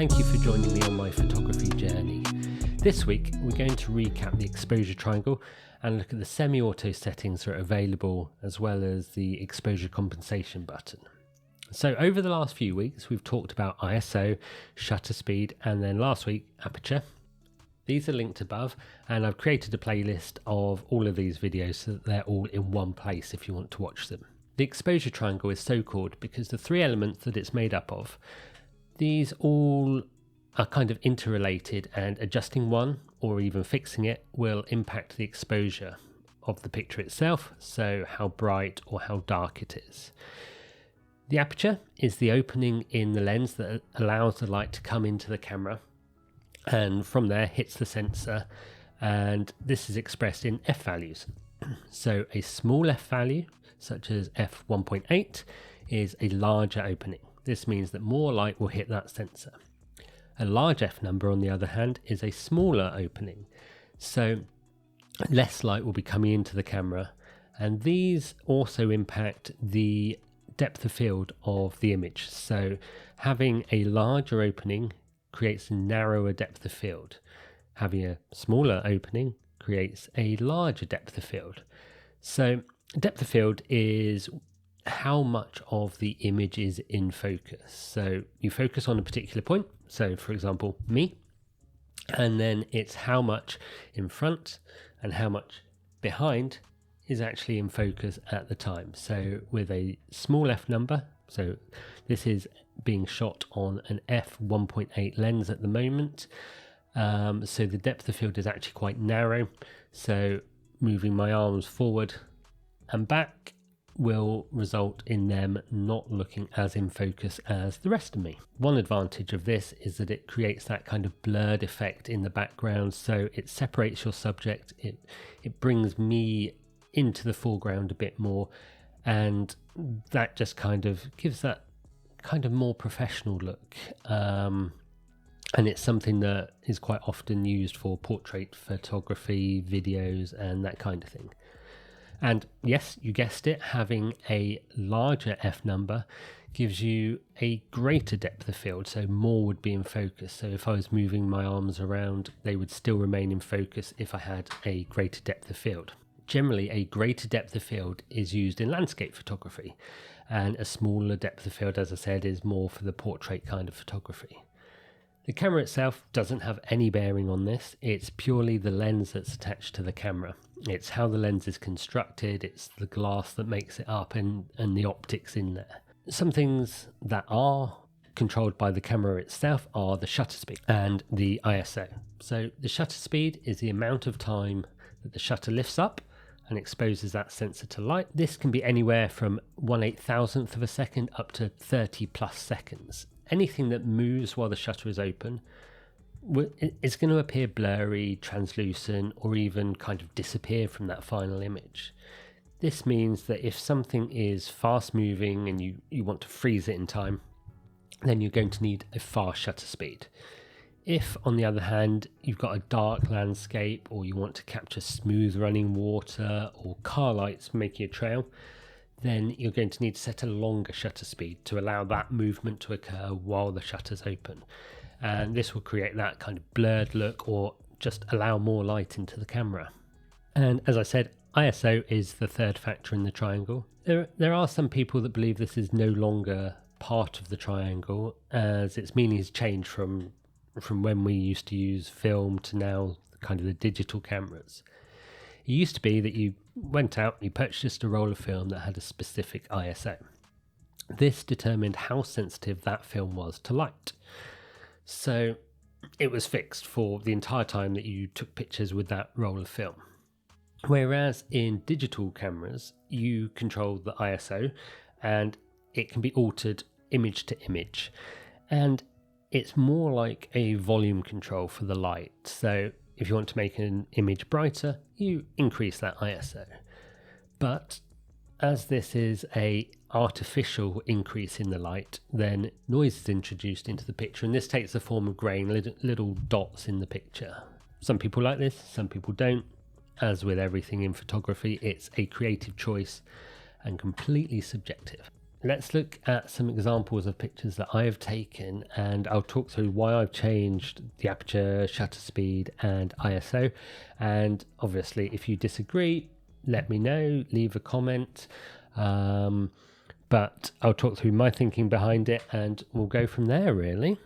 thank you for joining me on my photography journey. This week we're going to recap the exposure triangle and look at the semi-auto settings that are available, as well as the exposure compensation button. So over the last few weeks we've talked about ISO, shutter speed, and then last week Aperture. These are linked above, and I've created a playlist of all of these videos so that they're all in one place if you want to watch them. The exposure triangle is so called because the three elements that it's made up of, these all are kind of interrelated, and adjusting one or even fixing it will impact the exposure of the picture itself, so how bright or how dark it is. The aperture is the opening in the lens that allows the light to come into the camera and from there hits the sensor, and this is expressed in f values. So a small f value such as f1.8 is a larger opening. This means that more light will hit that sensor. A large f number, on the other hand, is a smaller opening, so less light will be coming into the camera, and these also impact the depth of field of the image. So having a larger opening creates a narrower depth of field. Having a smaller opening creates a larger depth of field. So depth of field is how much of the image is in focus. So you focus on a particular point, so for example me, and then it's how much in front and how much behind is actually in focus at the time. So with a small f number, so this is being shot on an f1.8 lens at the moment, so the depth of field is actually quite narrow, so moving my arms forward and back will result in them not looking as in focus as the rest of me. One advantage of this is that it creates that kind of blurred effect in the background, so it separates your subject, it brings me into the foreground a bit more, and that just kind of gives that kind of more professional look, and it's something that is quite often used for portrait photography, videos, and that kind of thing. And yes, you guessed it, having a larger f number gives you a greater depth of field, so more would be in focus. So if I was moving my arms around, they would still remain in focus if I had a greater depth of field. Generally, a greater depth of field is used in landscape photography, and a smaller depth of field, as I said, is more for the portrait kind of photography. The camera itself doesn't have any bearing on this. It's purely the lens that's attached to the camera. It's how the lens is constructed, it's the glass that makes it up, and the optics in there. Some things that are controlled by the camera itself are the shutter speed and the ISO. So the shutter speed is the amount of time that the shutter lifts up and exposes that sensor to light. This can be anywhere from 1/8,000th of a second up to 30 plus seconds. Anything that moves while the shutter is open is going to appear blurry, translucent, or even kind of disappear from that final image. This means that if something is fast moving and you want to freeze it in time, then you're going to need a fast shutter speed. If, on the other hand, you've got a dark landscape, or you want to capture smooth running water or car lights making a trail, then you're going to need to set a longer shutter speed to allow that movement to occur while the shutter's open. And this will create that kind of blurred look, or just allow more light into the camera. And as I said, ISO is the third factor in the triangle. There are some people that believe this is no longer part of the triangle, as its meaning has changed from when we used to use film to now kind of the digital cameras. It used to be that you went out, you purchased a roll of film that had a specific ISO. This determined how sensitive that film was to light. So it was fixed for the entire time that you took pictures with that roll of film. Whereas in digital cameras, you control the ISO and it can be altered image to image. And it's more like a volume control for the light. So if you want to make an image brighter, you increase that ISO. But as this is a artificial increase in the light, then noise is introduced into the picture, and this takes the form of grain, little dots in the picture. Some people like this, some people don't. As with everything in photography, it's a creative choice and completely subjective. let's look at some examples of pictures that I have taken, and I'll talk through why I've changed the aperture, shutter speed and ISO. And obviously if you disagree, let me know, leave a comment, but I'll talk through my thinking behind it and we'll go from there really.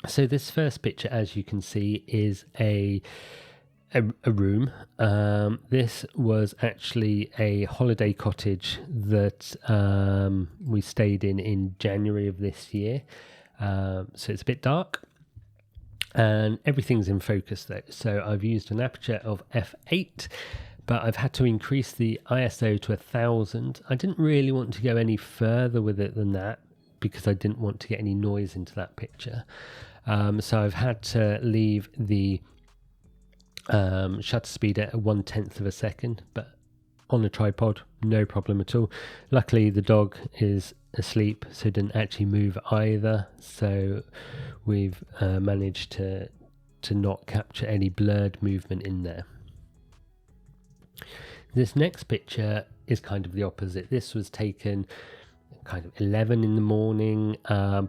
So this first picture, as you can see, is a room. This was actually a holiday cottage that we stayed in January of this year. So it's a bit dark and everything's in focus though. So I've used an aperture of f8, but I've had to increase the ISO to 1000. I didn't really want to go any further with it than that because I didn't want to get any noise into that picture. So I've had to leave the shutter speed at 1/10 of a second, but on a tripod, no problem at all. Luckily the dog is asleep, so it didn't actually move either, so we've managed to not capture any blurred movement in there. This next picture is kind of the opposite. This was taken kind of 11 in the morning,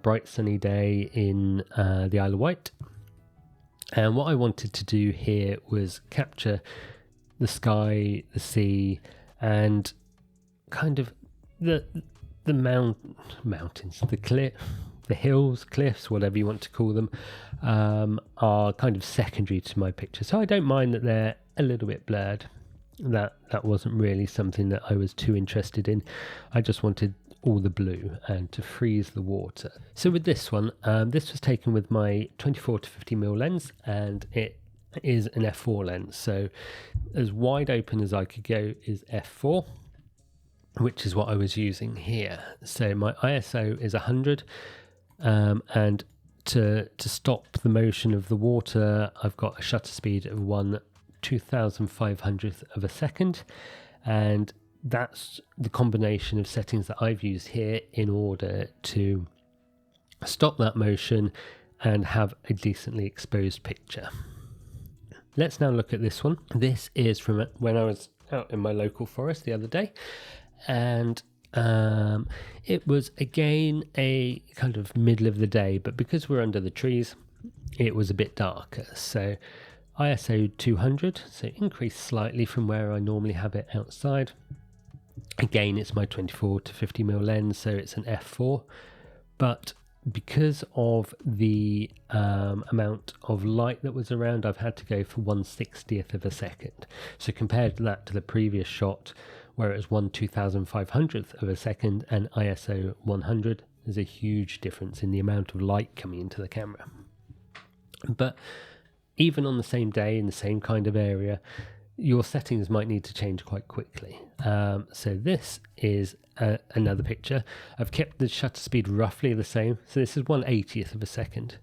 bright sunny day in the Isle of Wight. And what I wanted to do here was capture the sky, the sea, and kind of the mountains, the hills, cliffs, whatever you want to call them, are kind of secondary to my picture. So I don't mind that they're a little bit blurred. That wasn't really something that I was too interested in. I just wanted all the blue and to freeze the water. So with this one, this was taken with my 24 to 50mm lens, and it is an f4 lens. So as wide open as I could go is f4, which is what I was using here. So my ISO is 100, and to stop the motion of the water, I've got a shutter speed of 1/2500th of a second, and that's the combination of settings that I've used here in order to stop that motion and have a decently exposed picture. Let's now look at this one. This is from when I was out in my local forest the other day, and it was again a kind of middle of the day, but because we're under the trees it was a bit darker. So ISO 200, so increased slightly from where I normally have it outside. Again, it's my 24 to 50mm lens, so it's an f4, but because of the amount of light that was around, I've had to go for 1/60th of a second. So compared to that to the previous shot where it was 1/2500th of a second and ISO 100, there's a huge difference in the amount of light coming into the camera. But even on the same day in the same kind of area, your settings might need to change quite quickly. So this is another picture. I've kept the shutter speed roughly the same. So this is 1/80th of a second.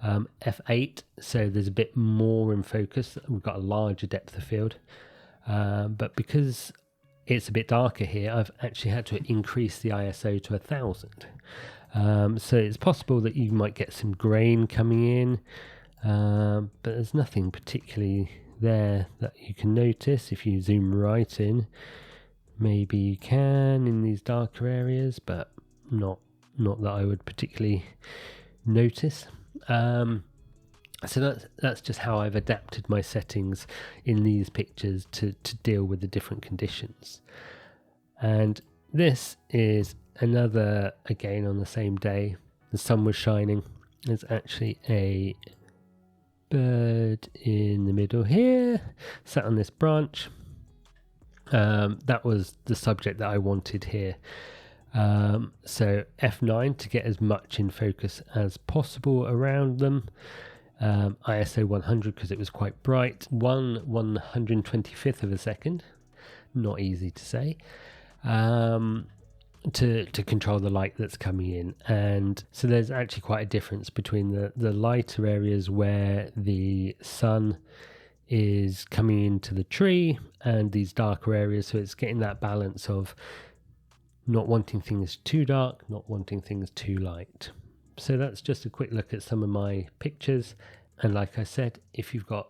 f8, so there's a bit more in focus. We've got a larger depth of field. But because it's a bit darker here, I've actually had to increase the ISO to 1000. So it's possible that you might get some grain coming in, but there's nothing particularly there that you can notice. If you zoom right in, maybe you can in these darker areas, but not that I would particularly notice. So that's just how I've adapted my settings in these pictures to deal with the different conditions. And this is another, again on the same day, the sun was shining. There's actually a bird in the middle here, sat on this branch. That was the subject that I wanted here. So f9 to get as much in focus as possible around them. ISO 100 because it was quite bright. 1/125th of a second, not easy to say, to control the light that's coming in. And so there's actually quite a difference between the lighter areas where the sun is coming into the tree and these darker areas. So it's getting that balance of not wanting things too dark, not wanting things too light. So that's just a quick look at some of my pictures. And like I said, if you've got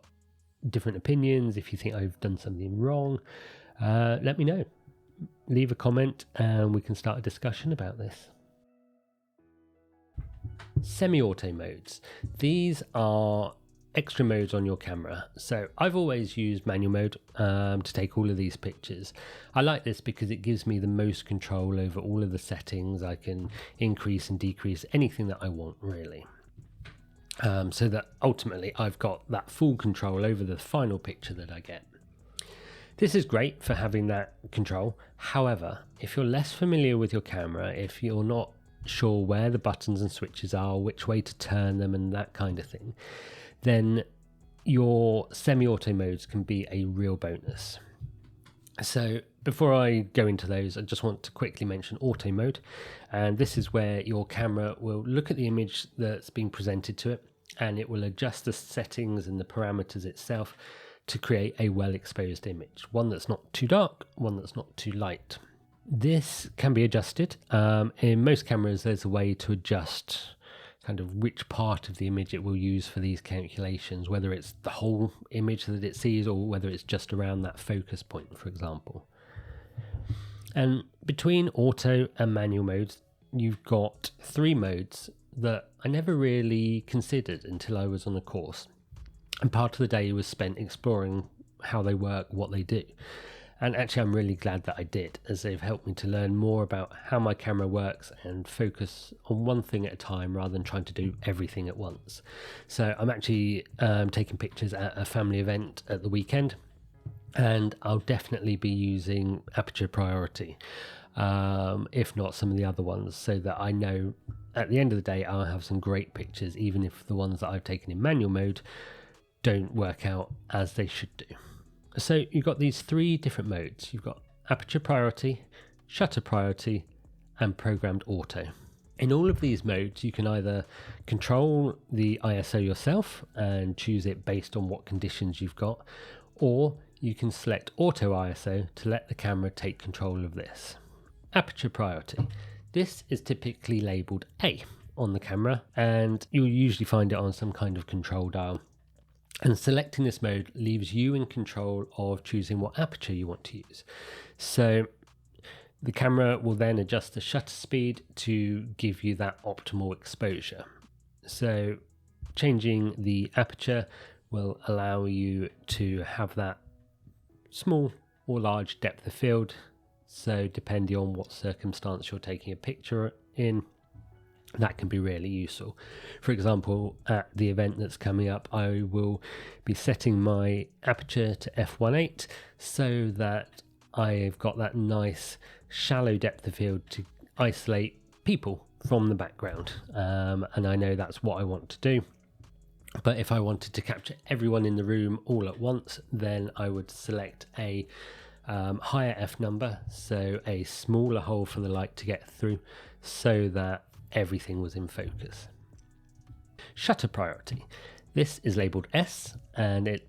different opinions, if you think I've done something wrong, let me know. leave a comment and we can start a discussion about this. Semi-auto modes. These are extra modes on your camera. So I've always used manual mode to take all of these pictures. I like this because it gives me the most control over all of the settings. I can increase and decrease anything that I want, really. So that ultimately I've got that full control over the final picture that I get. This is great for having that control. However, if you're less familiar with your camera, if you're not sure where the buttons and switches are, which way to turn them and that kind of thing, then your semi-auto modes can be a real bonus. So before I go into those, I just want to quickly mention auto mode. And this is where your camera will look at the image that's being presented to it, and it will adjust the settings and the parameters itself to create a well exposed image, one that's not too dark, one that's not too light. This can be adjusted. In most cameras there's a way to adjust kind of which part of the image it will use for these calculations, whether it's the whole image that it sees or whether it's just around that focus point, for example. And between auto and manual modes, you've got 3 modes that I never really considered until I was on a course. And part of the day was spent exploring how they work, what they do. And actually, I'm really glad that I did, as they've helped me to learn more about how my camera works and focus on one thing at a time rather than trying to do everything at once. So I'm actually taking pictures at a family event at the weekend, and I'll definitely be using Aperture Priority, if not some of the other ones, so that I know at the end of the day I'll have some great pictures, even if the ones that I've taken in manual mode don't work out as they should do. So you've got these 3 different modes. You've got Aperture Priority, Shutter Priority, and Programmed Auto. In all of these modes, you can either control the ISO yourself and choose it based on what conditions you've got, or you can select Auto ISO to let the camera take control of this. Aperture Priority. This is typically labelled A on the camera, and you'll usually find it on some kind of control dial. And selecting this mode leaves you in control of choosing what aperture you want to use. So the camera will then adjust the shutter speed to give you that optimal exposure. So changing the aperture will allow you to have that small or large depth of field. So depending on what circumstance you're taking a picture in, that can be really useful. For example, at the event that's coming up, I will be setting my aperture to f1.8 so that I've got that nice shallow depth of field to isolate people from the background. And I know that's what I want to do. But if I wanted to capture everyone in the room all at once, then I would select a higher f number, so a smaller hole for the light to get through, so that everything was in focus. Shutter priority. This is labeled S, and it,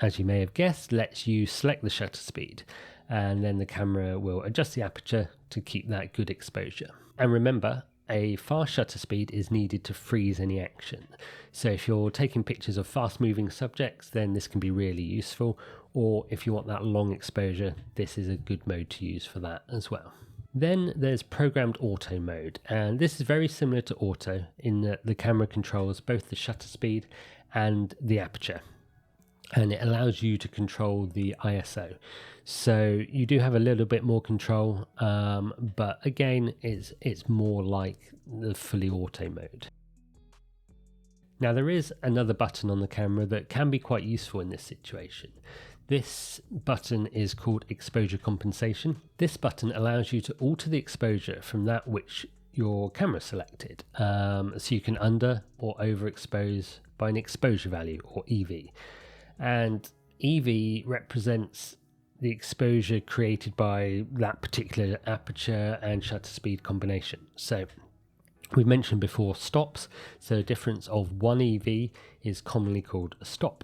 as you may have guessed, lets you select the shutter speed, and then the camera will adjust the aperture to keep that good exposure. And remember, a fast shutter speed is needed to freeze any action. So if you're taking pictures of fast moving subjects, then this can be really useful, or if you want that long exposure, this is a good mode to use for that as well. Then there's programmed auto mode, and this is very similar to auto in that the camera controls both the shutter speed and the aperture, and it allows you to control the ISO. So you do have a little bit more control, but again, it's more like the fully auto mode. Now there is another button on the camera that can be quite useful in this situation. This button is called exposure compensation. This button allows you to alter the exposure from that which your camera selected. So you can under or overexpose by an exposure value, or EV. And EV represents the exposure created by that particular aperture and shutter speed combination. So we've mentioned before stops. So a difference of 1 EV is commonly called a stop.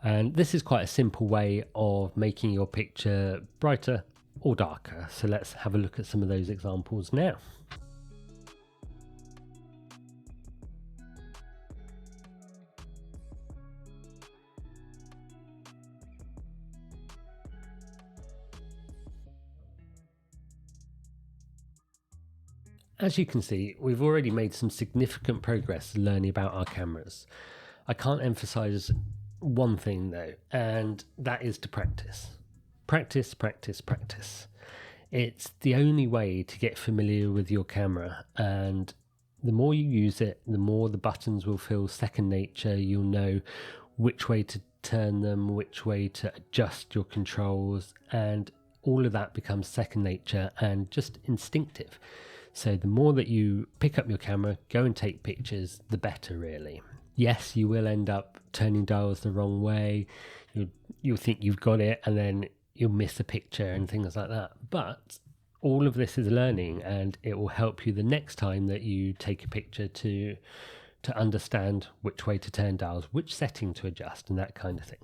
And this is quite a simple way of making your picture brighter or darker. So let's have a look at some of those examples now. As you can see, we've already made some significant progress learning about our cameras. I can't emphasize one thing though, and that is to practice. Practice, practice, practice. It's the only way to get familiar with your camera, and the more you use it, the more the buttons will feel second nature. You'll know which way to turn them, which way to adjust your controls, and all of that becomes second nature and just instinctive. So the more that you pick up your camera, go and take pictures, the better really. Yes, you will end up turning dials the wrong way. You'll think you've got it and then you'll miss a picture and things like that. But all of this is learning, and it will help you the next time that you take a picture to understand which way to turn dials, which setting to adjust, and that kind of thing.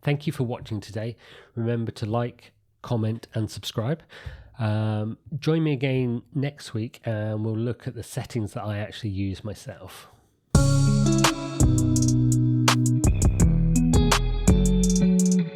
Thank you for watching today. Remember to like, comment and subscribe. Join me again next week and we'll look at the settings that I actually use myself.